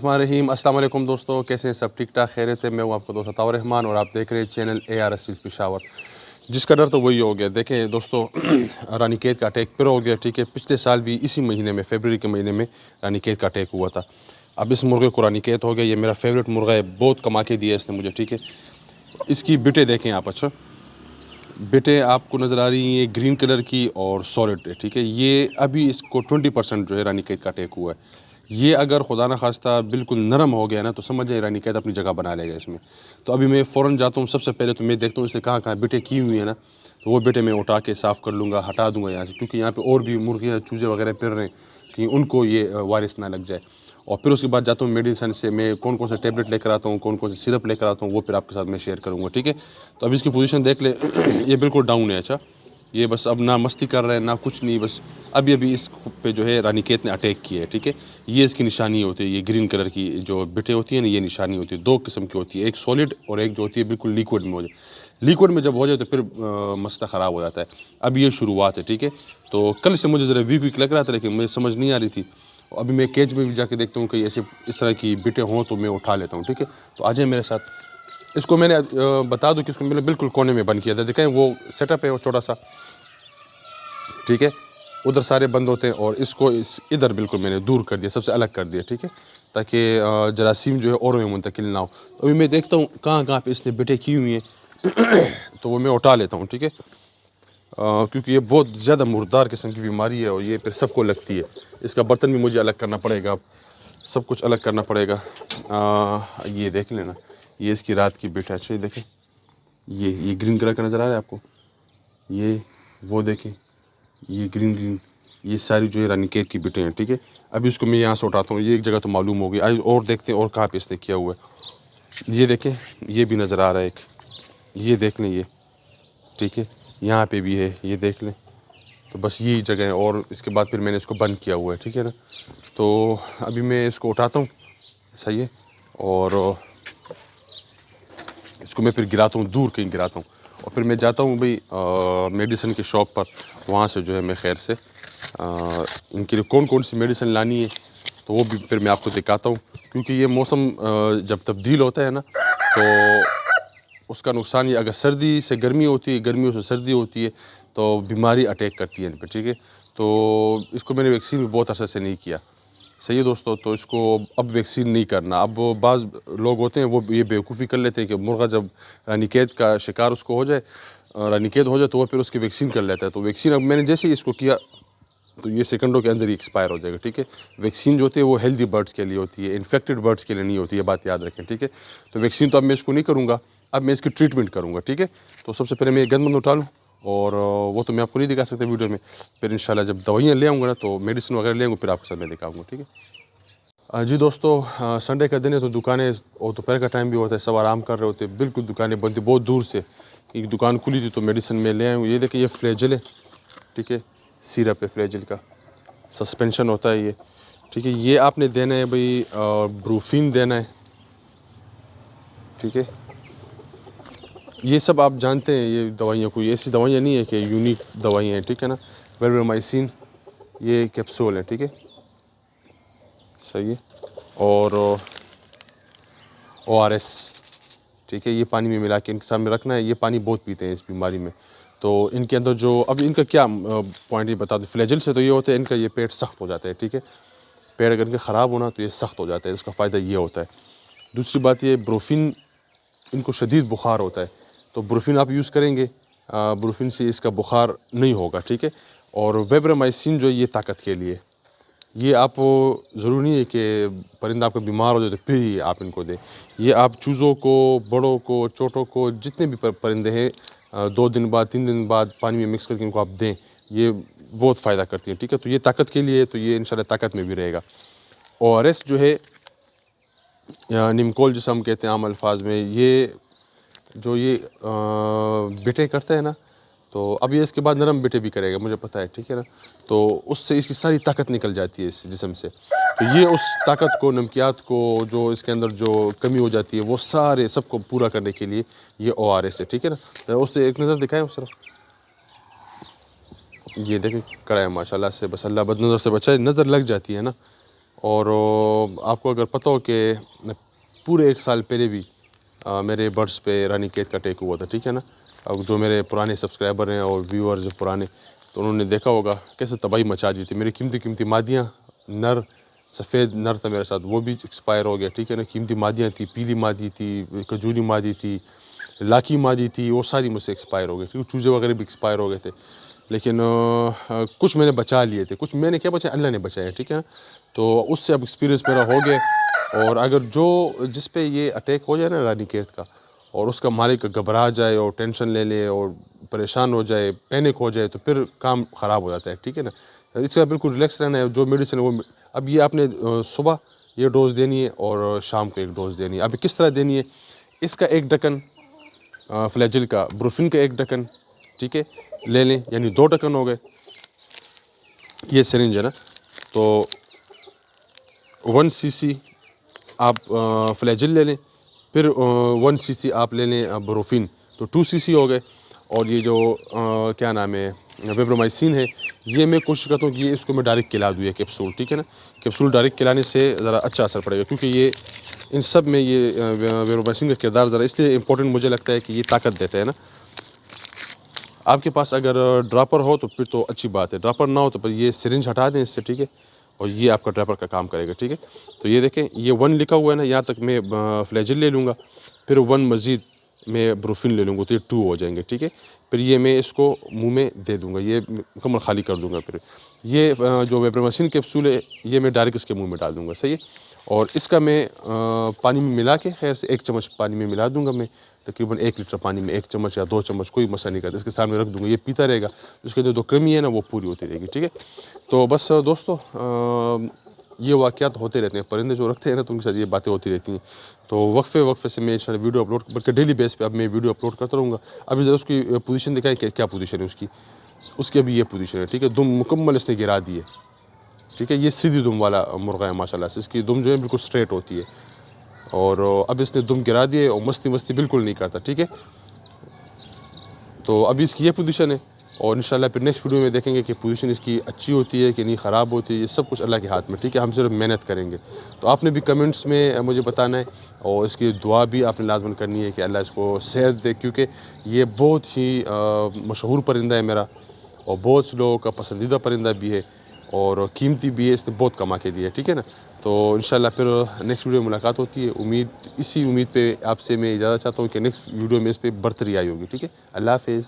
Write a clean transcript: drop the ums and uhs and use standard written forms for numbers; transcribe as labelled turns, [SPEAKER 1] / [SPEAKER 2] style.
[SPEAKER 1] रहीम अस्सलाम वालेकुम दोस्तों, कैसे हैं सब? ठीक ठाक खैरियत है। मैं हूँ आपका दोस्त अताउर रहमान और आप देख रहे हैं चैनल ARS पेशावर। जिसका डर तो वही हो गया। देखें दोस्तों रानीखेत का अटैक फिर हो गया। ठीक है, पिछले साल भी इसी महीने में फरवरी के महीने में रानीखेत का अटैक हुआ था। अब इस मुर्गे को रानीखेत हो गया। ये मेरा फेवरेट मुर्गा है, बहुत कमा के दिया इसने मुझे। ठीक है, इसकी बिटें देखें आप। अच्छा, बिटें आपको नज़र आ रही हैं, ये ग्रीन कलर की और सॉलिड है। ठीक है, ये अभी इसको 20% जो है रानीखेत का अटैक हुआ है। ये अगर खुदा न खास्ता बिल्कुल नरम हो गया ना तो समझ जाए रानीखेत अपनी जगह बना लेगा इसमें। तो अभी मैं फ़ौरन जाता हूँ, सबसे पहले तो मैं देखता हूँ इसने कहाँ कहाँ बिटें की हुई है ना, तो वो बिटें मैं उठा के साफ़ कर लूँगा, हटा दूँगा यहाँ से, क्योंकि यहाँ पे और भी मुर्गियाँ चूजे वगैरह फिर रहे हैं कि उनको ये वायरस ना लग जाए। और फिर उसके बाद जाता हूँ मेडिसिन से, मैं कौन कौन सा टेबलेट लेकर आता हूँ, कौन कौन से सिरप लेकर आता हूँ, वो फिर आपके साथ मैं शेयर करूँगा। ठीक है, तो अभी इसकी पोजीशन देख ले ये बिल्कुल डाउन है। अच्छा, ये बस अब ना मस्ती कर रहा है ना कुछ नहीं, बस अभी अभी इस पे जो है रानीखेत ने अटैक किया है। ठीक है, ये इसकी निशानी होती है, ये ग्रीन कलर की जो बिटें होती है ना, ये निशानी होती है। दो किस्म की होती है, एक सॉलिड और एक जो होती है बिल्कुल लिक्विड में हो जाए। लिक्विड में जब हो जाए तो फिर मसला ख़राब हो जाता है। अब ये शुरुआत है। ठीक है, तो कल से मुझे ज़रा वीक वीक लग रहा था, लेकिन मुझे समझ नहीं आ रही थी। अभी मैं केज में भी जाके देखता हूँ कि ऐसे इस तरह की बिटें हों तो मैं उठा लेता हूँ। ठीक है, तो आ जाए मेरे साथ। इसको मैंने बता दूं कि इसको मैंने बिल्कुल कोने में बंद किया था। देखें वो सेटअप है वो छोटा सा। ठीक है, उधर सारे बंद होते हैं और इसको इधर बिल्कुल मैंने दूर कर दिया, सबसे अलग कर दिया। ठीक है, ताकि जरासीम जो है और में मुंतकिल ना हो। तो अभी मैं देखता हूँ कहाँ कहाँ पे इसने बिटें की हुई हैं तो वो मैं उठा लेता हूँ। ठीक है, क्योंकि ये बहुत ज़्यादा मुर्दार किस्म की बीमारी है और ये फिर सबको लगती है। इसका बर्तन भी मुझे अलग करना पड़ेगा, सब कुछ अलग करना पड़ेगा। ये देख लेना, ये इसकी रात की बिट है। अच्छा, ये देखें, ये ग्रीन कलर का नज़र आ रहा है आपको, ये वो देखें, ये ग्रीन ग्रीन, ये सारी जो है रानीखेत की बिटें हैं। ठीक है, अभी उसको मैं यहाँ से उठाता हूँ। ये एक जगह तो मालूम हो गई, आज और देखते हैं और कहाँ पे इसने किया हुआ है। ये देखें, ये भी नज़र आ रहा है एक, ये देख लें ये। ठीक है, यहाँ पे भी है, ये देख लें। तो बस यही जगह है और इसके बाद फिर मैंने इसको बंद किया हुआ है। ठीक है ना, तो अभी मैं इसको उठाता हूँ, सही है, और इसको मैं फिर गिराता हूँ, दूर कहीं गिराता हूँ और फिर मैं जाता हूँ भाई मेडिसिन की शॉप पर। वहाँ से जो है मैं खैर से इनके लिए कौन कौन सी मेडिसिन लानी है तो वो भी फिर मैं आपको दिखाता हूँ। क्योंकि ये मौसम जब तब्दील होता है ना तो उसका नुकसान ये, अगर सर्दी से गर्मी होती है, गर्मियों से सर्दी होती है तो बीमारी अटैक करती है इन पर। ठीक है, तो इसको मैंने वैक्सीन भी बहुत अरसे से नहीं किया, सही है दोस्तों। तो इसको अब वैक्सीन नहीं करना। अब बाज़ लोग होते हैं वो ये बेवकूफ़ी कर लेते हैं कि मुर्गा जब रानीखेत का शिकार उसको हो जाए, रानीखेत हो जाए, तो वो फिर उसकी वैक्सीन कर लेता है। तो वैक्सीन अब मैंने जैसे ही इसको किया तो ये सेकंडों के अंदर ही एक्सपायर हो जाएगा। ठीक है, वैक्सीन जो होती है वो हेल्दी बर्ड्स के लिए होती है, इन्फेक्टेड बर्ड्स के लिए नहीं होती है, बात याद रखें। ठीक है, तो वैक्सीन तो अब मैं इसको नहीं करूँगा, अब मैं इसकी ट्रीटमेंट करूँगा। ठीक है, तो सबसे पहले मैं गंदमंद उठा लूँ और वो तो मैं आपको नहीं दिखा सकता वीडियो में। फिर इंशाल्लाह जब दवाइयाँ ले आऊँगा ना तो मेडिसिन वगैरह ले आऊँगा, फिर आपके साथ मैं दिखाऊँगा। ठीक है जी दोस्तों, संडे का दिन है तो दुकानें और दोपहर का टाइम भी होता है, सब आराम कर रहे होते हैं, बिल्कुल दुकानें बंद थी। बहुत दूर से एक दुकान खुली थी तो मेडिसिन में ले आया हूँ। ये देखिए, ये फ्लैजेल है। ठीक है, सिरप है फ्लैजेल का, सस्पेंशन होता है ये। ठीक है, ये आपने देना है भाई, ब्रूफिन देना है। ठीक है, ये सब आप जानते हैं, ये दवाइयाँ कोई ऐसी दवाइयाँ नहीं है कि यूनिक दवाइयाँ हैं। ठीक है ना, वेल्वेमाइसिन ये कैप्सूल है। ठीक है, सही है, और ORS। ठीक है, ये पानी में मिला के इनके सामने रखना है। ये पानी बहुत पीते हैं इस बीमारी में, तो इनके अंदर जो अब इनका क्या पॉइंट ये बता दूँ, फ्लैजेल से तो ये होता है इनका ये पेट सख्त हो जाता है। ठीक है, पेट अगर इनका ख़राब होना तो ये सख्त हो जाता है, इसका फ़ायदा ये होता है। दूसरी बात ये, ब्रोफिन, इनको शदीद बुखार होता है तो ब्रोफिन आप यूज़ करेंगे, ब्रोफिन से इसका बुखार नहीं होगा। ठीक है, और वेब्रामाइसिन जो ये ताकत के लिए, ये आप ज़रूरी नहीं है कि परिंदा आपका बीमार हो जाए तो फिर ही आप इनको दें। ये आप चूज़ों को, बड़ों को, चोटों को, जितने भी परिंदे हैं 2 दिन बाद 3 दिन बाद पानी में मिक्स करके इनको आप दें, ये बहुत फ़ायदा करती है। ठीक है, तो ये ताकत के लिए, तो ये इंशाल्लाह ताकत में भी रहेगा। ORS जो है निमकोल जिसे हम कहते हैं आम अल्फाज में, ये जो ये बिटें करता है ना, तो अब ये इसके बाद नरम बिटें भी करेगा, मुझे पता है। ठीक है ना, तो उससे इसकी सारी ताकत निकल जाती है इस जिस्म से। तो ये उस ताकत को, नमकियात को, जो इसके अंदर जो कमी हो जाती है वो सारे सबको पूरा करने के लिए ये ORS है। ठीक है ना, तो उससे एक नज़र दिखाएं उस तरफ, ये देखें कड़ा है माशाल्लाह से, बस अल्लाह बद नज़र से बचाए, नज़र लग जाती है ना। और आपको अगर पता हो कि पूरे 1 साल पहले भी मेरे बर्ड्स पे रानीखेत का अटैक हुआ था, ठीक है ना। अब जो मेरे पुराने सब्सक्राइबर हैं और व्यूअर्स जो पुराने, तो उन्होंने देखा होगा कैसे तबाही मचा दी थी। मेरी कीमती मादियाँ, नर सफ़ेद नर था मेरे साथ, वो भी एक्सपायर हो गया, ठीक है ना। कीमती मादियाँ थी, पीली मादी थी, खजूरी मादी थी, लाकी मादी थी, वो सारी मुझसे एक्सपायर हो गई, क्योंकि चूजे वगैरह भी एक्सपायर हो गए थे। लेकिन कुछ मैंने बचा लिए थे, कुछ मैंने क्या बचाया, अल्लाह ने बचाया, ठीक है ना। तो उससे अब एक्सपीरियंस मेरा हो गया। और अगर जिस पे ये अटैक हो जाए ना रानीखेत का, और उसका मालिक घबरा जाए और टेंशन ले ले और परेशान हो जाए, पैनिक हो जाए, तो फिर काम ख़राब हो जाता है, ठीक है ना। इसका बिल्कुल रिलैक्स रहना है। जो मेडिसिन है वो अब ये आपने सुबह ये डोज़ देनी है और शाम को 1 डोज़ देनी है। अभी किस तरह देनी है, इसका 1 ढक्कन फ्लैजिल का, ब्रूफिन का 1 ढक्कन, ठीक है, ले लें, यानी 2 ढक्कन हो गए। ये सिरिंज है ना, तो 1 सीसी आप फ्लैजिल ले लें, फिर 1 सीसी आप ले लें ब्रूफिन, तो 2 सीसी हो गए। और ये जो क्या नाम है, वेब्रोमाइसिन है, ये मैं कोशिश करता हूँ कि ये इसको मैं डायरेक्ट खिला दूँ, ये कैप्सूल, ठीक है ना। कैप्सूल डायरेक्ट खिलाने से ज़रा अच्छा असर पड़ेगा, क्योंकि ये इन सब में ये वेब्रोमाइसिन का किरदार ज़रा इसलिए इम्पोर्टेंट मुझे लगता है कि ये ताकत देता है ना। आपके पास अगर ड्रॉपर हो तो फिर तो अच्छी बात है, ड्रॉपर ना हो तो फिर ये सिरिंज हटा दें इससे, ठीक है, और ये आपका ड्रॉपर का काम करेगा, ठीक है। तो ये देखें, ये 1 लिखा हुआ है ना, यहाँ तक मैं फ्लैजिल ले लूँगा, फिर 1 मज़ीद मैं ब्रूफिन ले लूँगा, तो ये 2 हो जाएंगे, ठीक है। फिर ये मैं इसको मुंह में दे दूँगा, ये मुकम्मल खाली कर दूँगा। फिर ये जो वेब्रोमाइसिन कैप्सूल है, ये मैं डायरेक्ट इसके मुँह में डाल दूँगा, सही है। और इसका मैं पानी में मिला के, खैर से 1 चम्मच पानी में मिला दूँगा मैं, तकरीबन 1 लीटर पानी में 1 चम्मच या 2 चम्मच, कोई मसला नहीं करता, इसके सामने रख दूँगा, ये पीता रहेगा, उसके जो कृमि है ना वो पूरी होती रहेगी, ठीक है। तो बस दोस्तों, ये वाक़यात होते रहते हैं, परिंदे जो रखते हैं ना, तो उनके साथ ये बातें होती रहती हैं। तो वक्फे से मैं इंशाल्लाह वीडियो अपलोड, बल्कि डेली बेस पे अब मैं वीडियो अपलोड करता रहूँगा। अभी ज़रा उसकी पोजीशन दिखाएं, क्या पोजीशन है उसकी अभी ये पोजीशन है, ठीक है। दुम मुकम्मल इसने गिरा दी है, ठीक है। ये सीधी दुम वाला मुर्गा है माशाल्लाह से, इसकी दुम जो है बिल्कुल स्ट्रेट होती है। और अब इसने दुम गिरा दिए और मस्ती बिल्कुल नहीं करता, ठीक है। तो अभी इसकी ये पोजीशन है, और इंशाल्लाह फिर नेक्स्ट वीडियो में देखेंगे कि पोजीशन इसकी अच्छी होती है कि नहीं, ख़राब होती है। ये सब कुछ अल्लाह के हाथ में, ठीक है, हम सिर्फ मेहनत करेंगे। तो आपने भी कमेंट्स में मुझे बताना है, और इसकी दुआ भी आपने लाजमन करनी है कि अल्लाह इसको सेहत दे, क्योंकि ये बहुत ही मशहूर परिंदा है मेरा, और बहुत से लोगों का पसंदीदा परिंदा भी है, और कीमती भी है, इसने बहुत कमा के दिया है, ठीक है ना। तो इंशाल्लाह फिर नेक्स्ट वीडियो में मुलाकात होती है। इसी उम्मीद पे आपसे मैं इजाज़त चाहता हूँ कि नेक्स्ट वीडियो में इस पर बर्तरी आई होगी, ठीक है। अल्लाह हाफ़िज़।